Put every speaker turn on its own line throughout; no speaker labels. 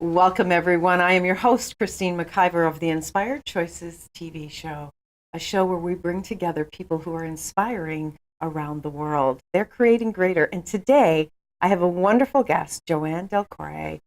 Welcome, everyone. I am your host, Christine McIver of the Inspired Choices TV show, a show where we bring together people who are inspiring around the world. They're creating greater. And today, I have a wonderful guest, Joanne Del Core.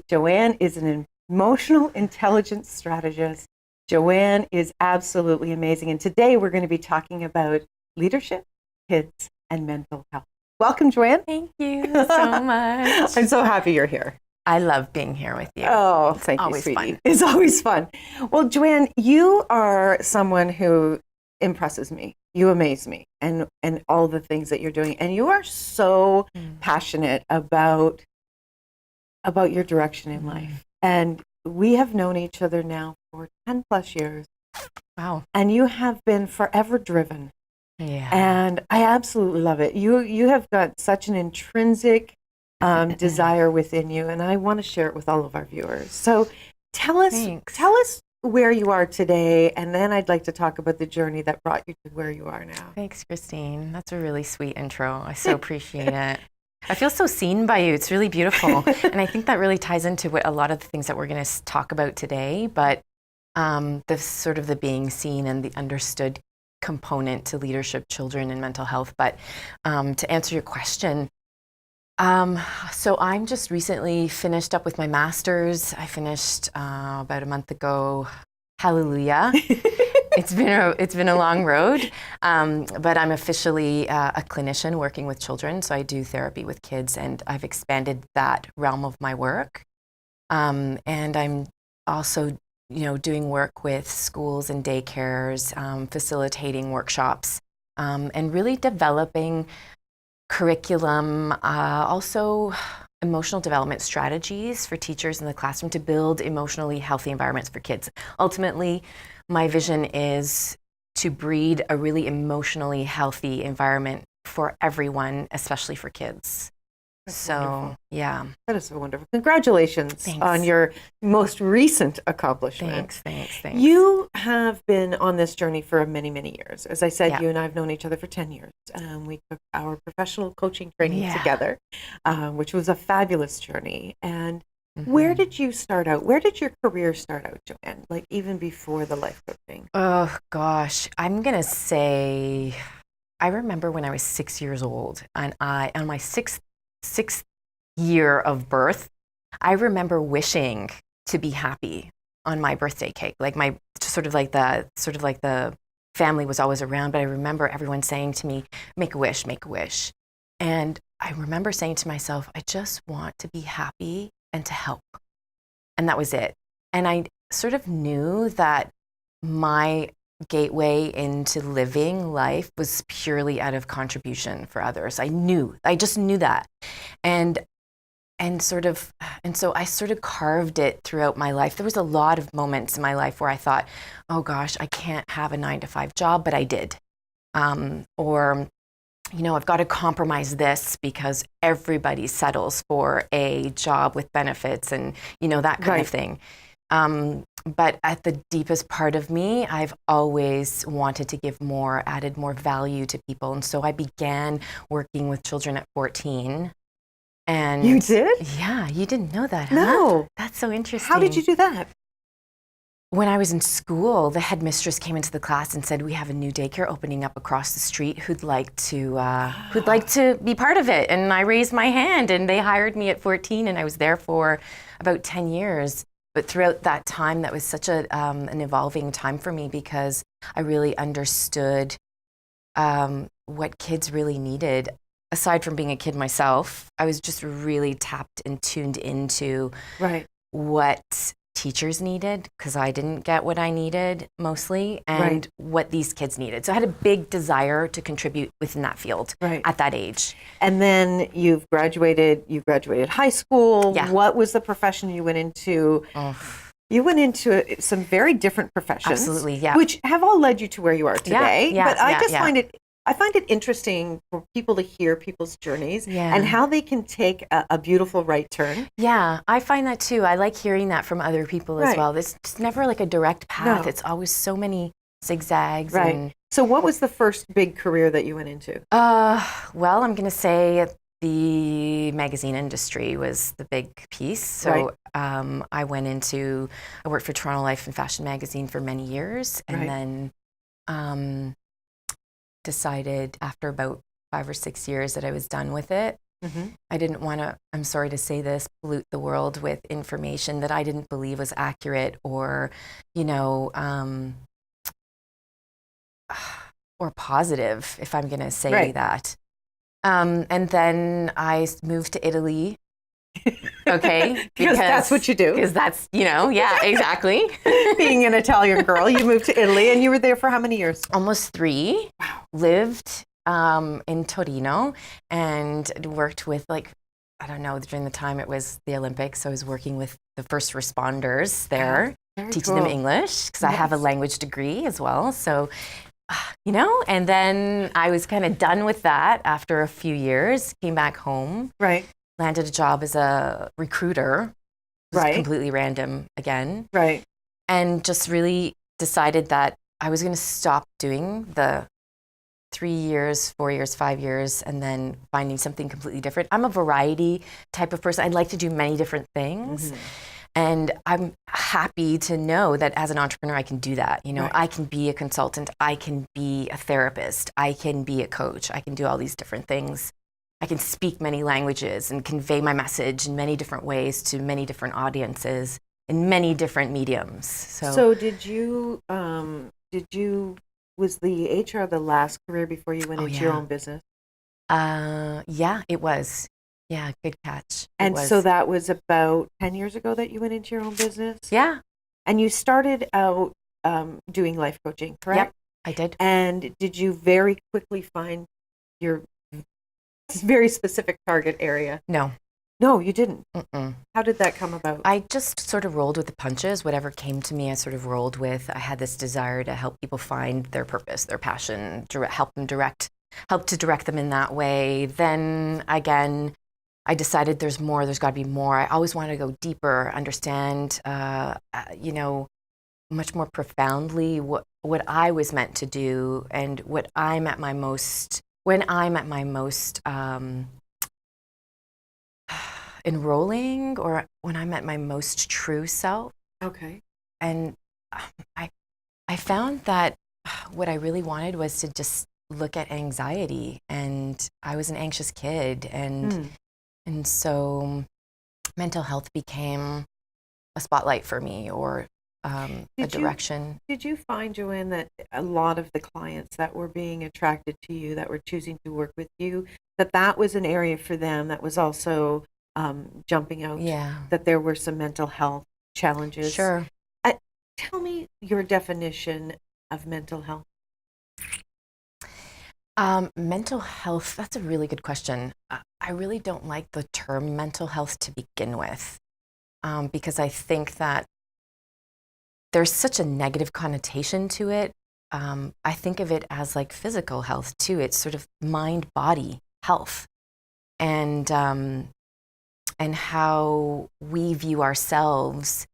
Joanne is an emotional intelligence strategist. Joanne is absolutely amazing. And today, we're going to be talking about leadership, kids, and mental health. Welcome, Joanne.
Thank you so much.
I'm so happy you're here.
I love being here with you.
Oh, thank you, sweetie. Fun. It's always fun. Well, Joanne, you are someone who impresses me. You amaze me, and all the things that you're doing. And you are so passionate about your direction in life. And we have known each other now for 10 plus years.
Wow.
And you have been forever driven.
Yeah.
And I absolutely love it. You have got such an intrinsic desire within you, and I want to share it with all of our viewers. So tell us where you are today, and then I'd like to talk about the journey that brought you to where you are now.
Thanks, Christine. That's a really sweet intro. I so appreciate it. I feel so seen by you. It's really beautiful. And I think that really ties into what a lot of the things that we're going to talk about today, but the sort of the being seen and the understood component to leadership, children, and mental health. But to answer your question, so I'm just recently finished up with my master's. I finished about a month ago. Hallelujah. It's been a long road, but I'm officially a clinician working with children. So I do therapy with kids, and I've expanded that realm of my work. And I'm also, doing work with schools and daycares, facilitating workshops, and really developing curriculum, also emotional development strategies for teachers in the classroom to build emotionally healthy environments for kids. Ultimately, my vision is to breed a really emotionally healthy environment for everyone, especially for kids.
That's
so,
wonderful.
Yeah.
That is so wonderful. Congratulations on your most recent accomplishment.
Thanks.
You have been on this journey for many, many years. As I said, you and I have known each other for 10 years. We took our professional coaching training together, which was a fabulous journey. And where did you start out? Where did your career start out, Joanne? Like even before the life coaching?
Oh, gosh. I'm going to say, I remember when I was 6 years old, and on my sixth year of birth, I remember wishing to be happy on my birthday cake. Like the family was always around, but I remember everyone saying to me, make a wish. And I remember saying to myself, I just want to be happy and to help. And that was it. And I sort of knew that my gateway into living life was purely out of contribution for others. I just knew that. And so I sort of carved it throughout my life. There was a lot of moments in my life where I thought, oh gosh, I can't have a 9-to-5 job, but I did. Or, I've got to compromise this because everybody settles for a job with benefits and, that kind of thing. But at the deepest part of me, I've always wanted to give more, added more value to people. And so I began working with children at 14. And
you did?
Yeah, you didn't know that, huh?
No.
That's so interesting.
How did you do that?
When I was in school, the headmistress came into the class and said, we have a new daycare opening up across the street who'd like to be part of it. And I raised my hand, and they hired me at 14, and I was there for about 10 years. But throughout that time, that was such an evolving time for me because I really understood what kids really needed. Aside from being a kid myself, I was just really tapped and tuned into what teachers needed, because I didn't get what I needed mostly, and what these kids needed. So I had a big desire to contribute within that field at that age.
And then you graduated high school.
Yeah.
What was the profession you went into? You went into some very different professions.
Absolutely, yeah.
Which have all led you to where you are today.
Yeah,
but I find it interesting for people to hear people's journeys and how they can take a beautiful right turn.
Yeah, I find that too. I like hearing that from other people as well. It's never like a direct path.
No.
It's always so many zigzags.
Right. So what was the first big career that you went into?
Well, I'm going to say the magazine industry was the big piece. So I worked for Toronto Life and Fashion magazine for many years, and then decided after about 5 or 6 years that I was done with it. I didn't want to, I'm sorry to say this, pollute the world with information that I didn't believe was accurate or, or positive, if I'm going to say that. And then I moved to Italy. Okay.
Because that's what you do.
Because that's, yeah, exactly.
Being an Italian girl, you moved to Italy and you were there for how many years?
Almost 3. Wow. Lived in Torino and worked with during the time it was the Olympics. So I was working with the first responders there, teaching them English because I have a language degree as well. So, and then I was kind of done with that after a few years, came back home.
Right.
Landed a job as a recruiter. It was completely random again.
Right.
And just really decided that I was going to stop doing the 3 years, 4 years, 5 years, and then finding something completely different. I'm a variety type of person. I like to do many different things. And I'm happy to know that as an entrepreneur, I can do that. I can be a consultant. I can be a therapist. I can be a coach. I can do all these different things. I can speak many languages and convey my message in many different ways to many different audiences in many different mediums.
So was the HR the last career before you went into your own business?
Yeah, it was. Yeah, good catch.
And so that was about 10 years ago that you went into your own business?
Yeah.
And you started out doing life coaching, correct?
Yep, I did.
And did you very quickly find your very specific target area?
No.
No, you didn't.
Mm-mm.
How did that come about?
I just sort of rolled with the punches. Whatever came to me, I sort of rolled with. I had this desire to help people find their purpose, their passion, help to direct them in that way. Then again, I decided there's more, there's got to be more. I always wanted to go deeper, understand, much more profoundly what I was meant to do and when I'm at my most enrolling or when I'm at my most true self.
Okay.
And I found that what I really wanted was to just look at anxiety, and I was an anxious kid, and so mental health became a spotlight for me, or a direction.
Did you find, Joanne, that a lot of the clients that were being attracted to you, that were choosing to work with you, that was an area for them that was also jumping out?
Yeah.
That there were some mental health challenges?
Sure.
Tell me your definition of mental health.
Mental health, that's a really good question. I really don't like the term mental health to begin with, because I think that there's such a negative connotation to it. I think of it as like physical health too. It's sort of mind-body health, and how we view ourselves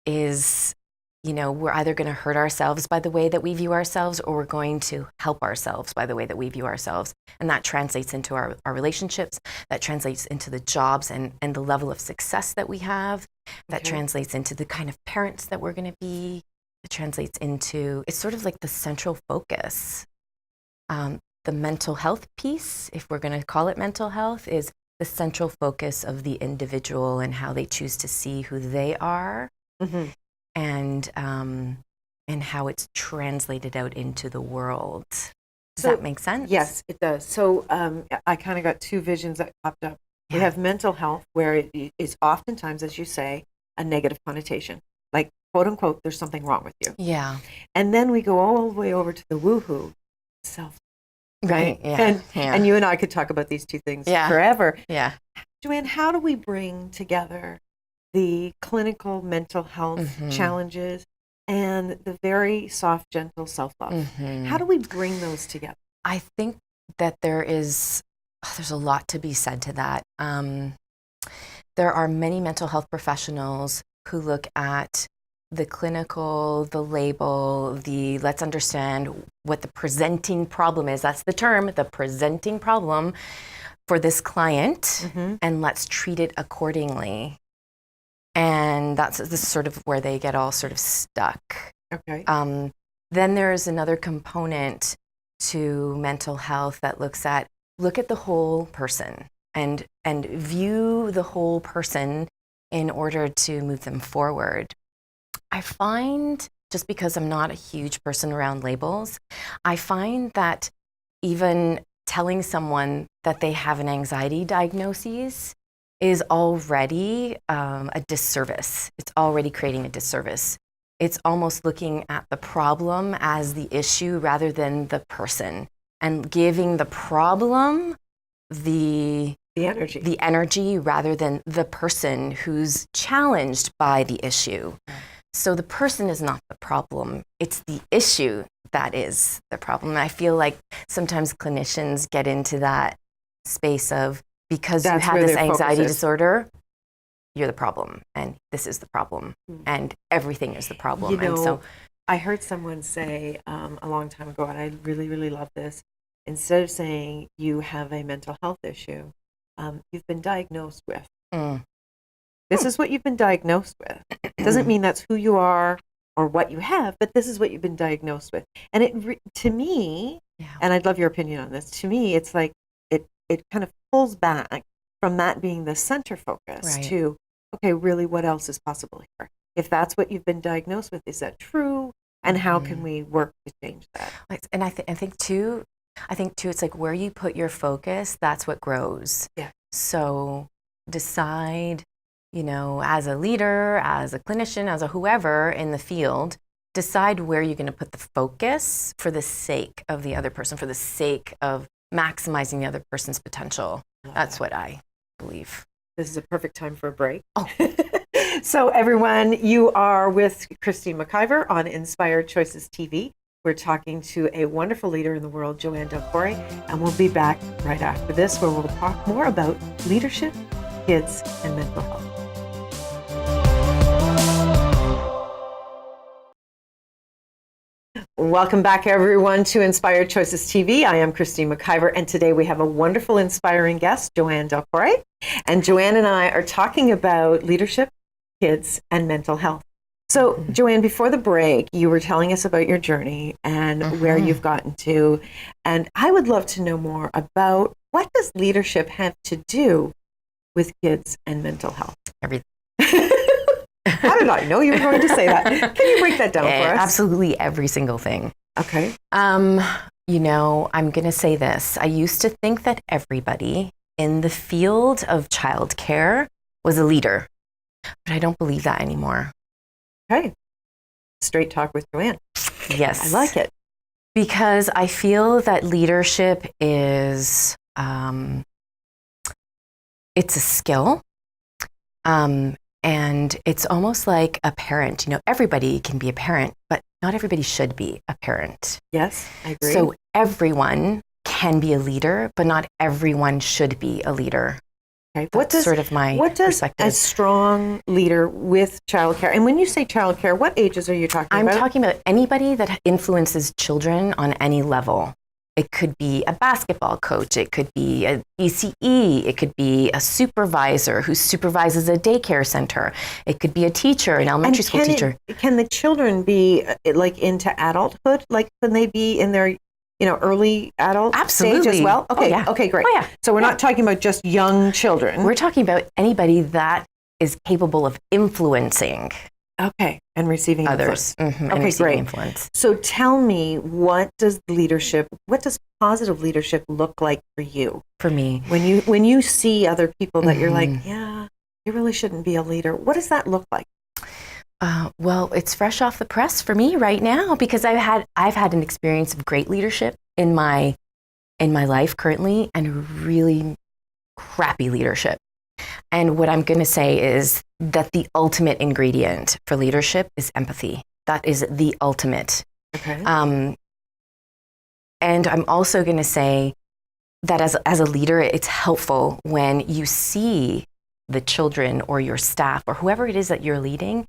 is, we're either going to hurt ourselves by the way that we view ourselves, or we're going to help ourselves by the way that we view ourselves. And that translates into our relationships, that translates into the jobs and the level of success that we have, that translates into the kind of parents that we're going to be. It translates into, it's sort of like the central focus. The mental health piece, if we're going to call it mental health, is the central focus of the individual and how they choose to see who they are. And how it's translated out into the world. Does that make sense?
Yes, it does. So I kind of got two visions that popped up. Yeah. We have mental health, where it is oftentimes, as you say, a negative connotation. Like, quote unquote, there's something wrong with you.
Yeah.
And then we go all the way over to the woohoo, self.
Right. Yeah.
And you and I could talk about these two things forever.
Yeah.
Joanne, how do we bring together the clinical mental health challenges and the very soft, gentle self-love? How do we bring those together?
I think that there's a lot to be said to that. There are many mental health professionals who look at the clinical, the label, let's understand what the presenting problem is. That's the term, the presenting problem for this client,
Mm-hmm.
and let's treat it accordingly. And this is sort of where they get all sort of stuck.
Okay.
Then there's another component to mental health that look at the whole person and view the whole person in order to move them forward. I find, just because I'm not a huge person around labels, I find that even telling someone that they have an anxiety diagnosis is already a disservice. It's already creating a disservice. It's almost looking at the problem as the issue rather than the person, and giving the problem the energy rather than the person who's challenged by the issue. So the person is not the problem. It's the issue that is the problem. And I feel like sometimes clinicians get into that space of, because you have this anxiety disorder, you're the problem, and this is the problem, and everything is the problem.
You know,
and so
I heard someone say a long time ago, and I really, really love this. Instead of saying you have a mental health issue, you've been diagnosed with. This is what you've been diagnosed with. Doesn't mean that's who you are or what you have, but this is what you've been diagnosed with. And to me, and I'd love your opinion on this, to me, it's like it kind of pulls back from that being the center focus to, okay, really, what else is possible here? If that's what you've been diagnosed with, is that true? And how can we work to change that?
And I think too, it's like where you put your focus, that's what grows.
Yeah.
So decide, as a leader, as a clinician, as a whoever in the field, decide where you're going to put the focus for the sake of the other person, for the sake of maximizing the other person's potential. That's what I believe.
This is a perfect time for a break.
Oh.
So everyone, you are with Christine McIver on Inspired Choices TV. We're talking to a wonderful leader in the world, Joanne Del Core, and we'll be back right after this, where we'll talk more about leadership, kids, and mental health. Welcome back, everyone, to Inspired Choices TV. I am Christine McIver, and today we have a wonderful, inspiring guest, Joanne Del Core. And Joanne and I are talking about leadership, kids, and mental health. So, Joanne, before the break, you were telling us about your journey and where you've gotten to. And I would love to know more about, what does leadership have to do with kids and mental health?
Everything.
How did I know you were going to say that? Can you break that down for us?
Absolutely every single thing.
Okay.
I'm going to say this. I used to think that everybody in the field of childcare was a leader, but I don't believe that anymore.
Okay. Straight talk with Joanne.
Yes.
I like it.
Because I feel that leadership is, it's a skill. And it's almost like a parent. Everybody can be a parent, but not everybody should be a parent.
Yes, I agree.
So everyone can be a leader, but not everyone should be a leader.
Okay.
What does perspective.
A strong leader with childcare, and when you say childcare, what ages are you talking about?
I'm talking about anybody that influences children on any level. It could be a basketball coach. It could be a ECE. It could be a supervisor who supervises a daycare center. It could be a teacher, an elementary school teacher.
Can the children be like into adulthood? Like, can they be in their early adult stage as well? Okay.
Oh, yeah.
Okay, great.
Oh, yeah.
So we're not talking about just young children.
We're talking about anybody that is capable of influencing.
Okay, and receiving
others.
Okay,
and receiving
great.
Influence.
So tell me, what does positive leadership look like for you?
For me,
when you see other people that you're like, yeah, you really shouldn't be a leader. What does that look like?
Well, it's fresh off the press for me right now, because I've had an experience of great leadership in my life currently, and really crappy leadership. And what I'm going to say is that the ultimate ingredient for leadership is empathy. That is the ultimate.
Okay.
And I'm also going to say that as a leader, it's helpful when you see the children or your staff or whoever it is that you're leading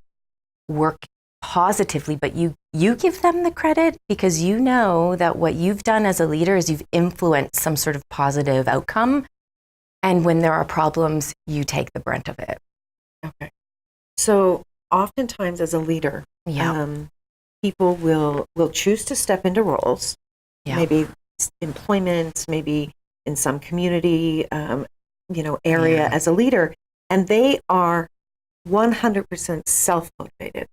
work positively, but you give them the credit, because you know that what you've done as a leader is you've influenced some sort of positive outcome. And when there are problems, you take the brunt of it.
Okay. So oftentimes as a leader,
Yeah.
people will choose to step into roles,
Yeah.
maybe employment, maybe in some community, area
Yeah.
as a leader, and they are 100% self-motivated,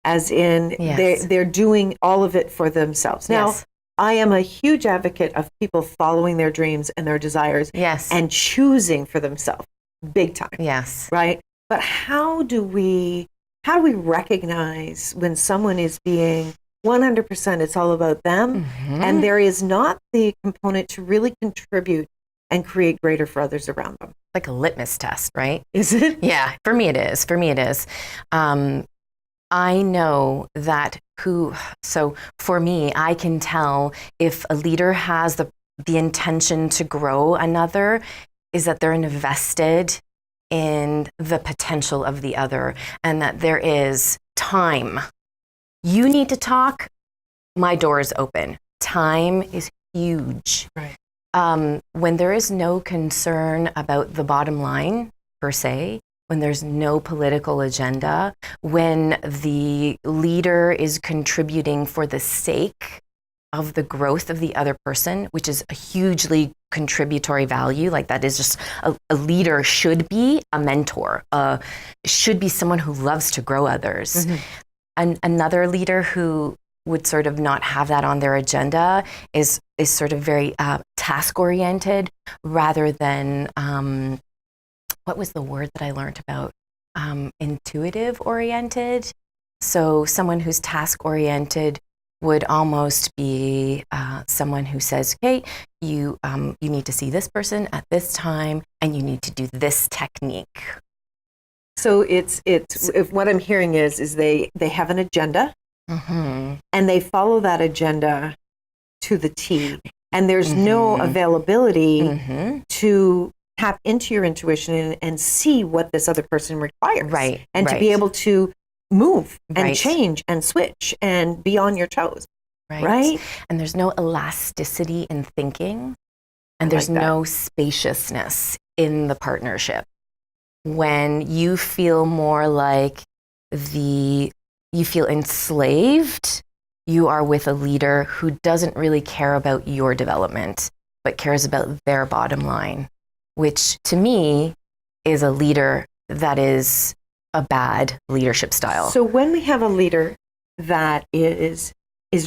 as in
Yes.
they're doing all of it for themselves. Now,
Yes.
I am a huge advocate of people following their dreams and their desires
Yes.
and choosing for themselves, big time,
Yes.
right? But how do we recognize when someone is being 100%, it's all about them,
Mm-hmm.
and there is not the component to really contribute and create greater for others around them?
Like a litmus test, right?
Is it?
Yeah, for me it is. I know that so for me, I can tell if a leader has the intention to grow another, is that they're invested in the potential of the other, and that there is time. You need to talk, my door is open. Time is huge.
Right.
When there is no concern about the bottom line, per se, when there's no political agenda, when the leader is contributing for the sake of the growth of the other person, which is a hugely contributory value, like that is just a leader should be a mentor, should be someone who loves to grow others.
Mm-hmm.
And another leader who would sort of not have that on their agenda is sort of very task oriented rather than what was the word that I learned about? Intuitive oriented. So someone who's task oriented would almost be someone who says, "Hey, you need to see this person at this time, and you need to do this technique."
So it's if what I'm hearing is they have an agenda,
mm-hmm.
and they follow that agenda to the T, and there's no availability
Mm-hmm.
to tap into your intuition and see what this other person requires,
Right,
and to
right.
be able to move and
Right.
change and switch and be on your toes, right?
And there's no elasticity in thinking, and
I
there's
like that.
no spaciousness in the partnership. When you feel more like you feel enslaved, you are with a leader who doesn't really care about your development, but cares about their bottom line, which to me is a leader that is a bad leadership style.
So when we have a leader that is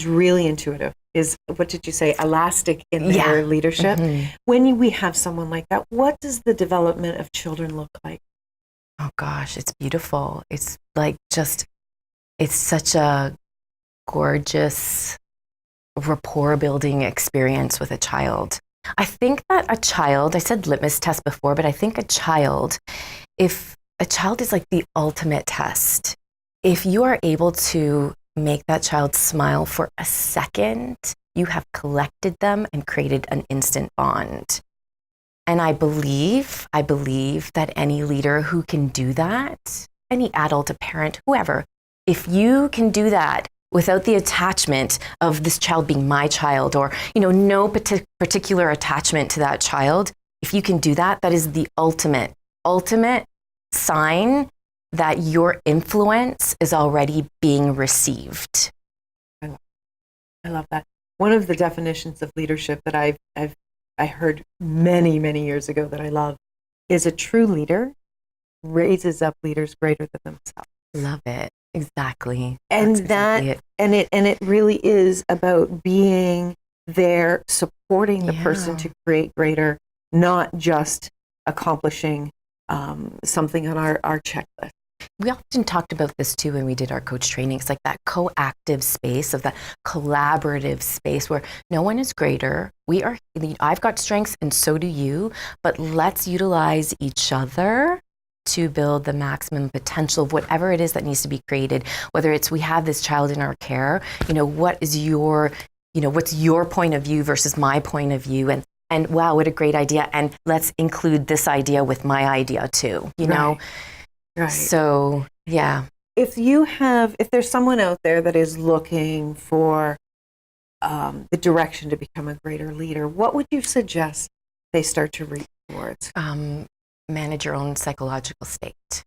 really intuitive, is, what did you say, elastic in their leadership,
Mm-hmm.
when we have someone like that, what does the development of children look like?
Oh gosh, it's beautiful. It's like it's such a gorgeous rapport building experience with a child. I think that a child, I said litmus test before, but I think if a child is like the ultimate test, if you are able to make that child smile for a second, you have collected them and created an instant bond. And I believe that any leader who can do that, any adult, a parent, whoever, if you can do that without the attachment of this child being my child, or no particular attachment to that child, if you can do that, that is the ultimate sign that your influence is already being received.
I love that. One of the definitions of leadership that I heard many, many years ago that I love is a true leader raises up leaders greater than themselves.
Love it. Exactly.
And
That's exactly it.
and it really is about being there, supporting the person to create greater, not just accomplishing something on our checklist.
We often talked about this too when we did our coach training. It's like that coactive space, of that collaborative space where no one is greater. I've got strengths and so do you, but let's utilize each other to build the maximum potential of whatever it is that needs to be created. Whether it's we have this child in our care, what's your point of view versus my point of view, and wow, what a great idea, and let's include this idea with my idea too.
Right.
So, yeah.
If there's someone out there that is looking for the direction to become a greater leader, what would you suggest they start to read? towards?
Manage your own psychological state.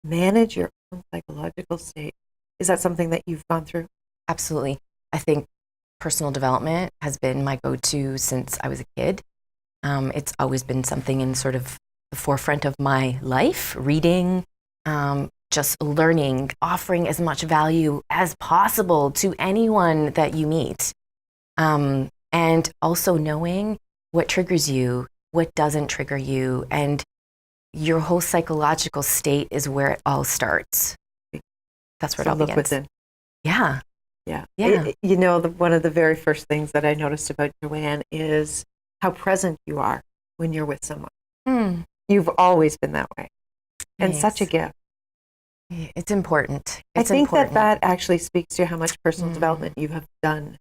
Manage your own psychological state. Is that something that you've gone through?
Absolutely. I think personal development has been my go-to since I was a kid. It's always been something in sort of the forefront of my life, reading, just learning, offering as much value as possible to anyone that you meet. And also knowing what triggers you, what doesn't trigger you, and your whole psychological state is where it all starts. That's where it all
look
begins.
within.
Yeah.
Yeah.
Yeah.
One of the very first things that I noticed about Joanne is how present you are when you're with someone. You've always been that way. And such a gift.
It's important.
I think that actually speaks to how much personal development you have done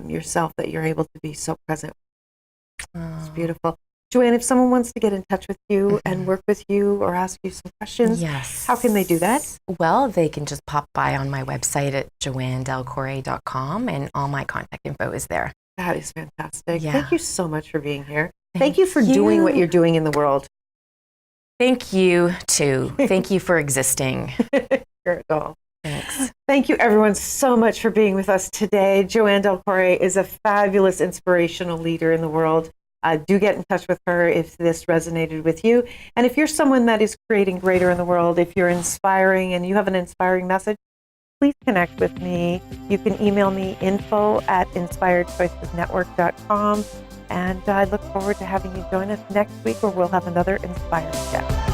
yourself, that you're able to be so present. It's beautiful. Joanne, if someone wants to get in touch with you and work with you or ask you some questions,
yes,
how can they do that?
Well, they can just pop by on my website at joannedelcore.com, and all my contact info is there.
That is fantastic.
Yeah.
Thank you so much for being here. Thank you for doing what you're doing in the world.
Thank you, too. Thank you for existing.
You're a doll.
Thanks.
Thank you, everyone, so much for being with us today. Joanne Del Core is a fabulous, inspirational leader in the world. Do get in touch with her if this resonated with you. And if you're someone that is creating greater in the world, if you're inspiring and you have an inspiring message, please connect with me. You can email me info@inspiredchoicesnetwork.com. And I look forward to having you join us next week, where we'll have another inspired guest.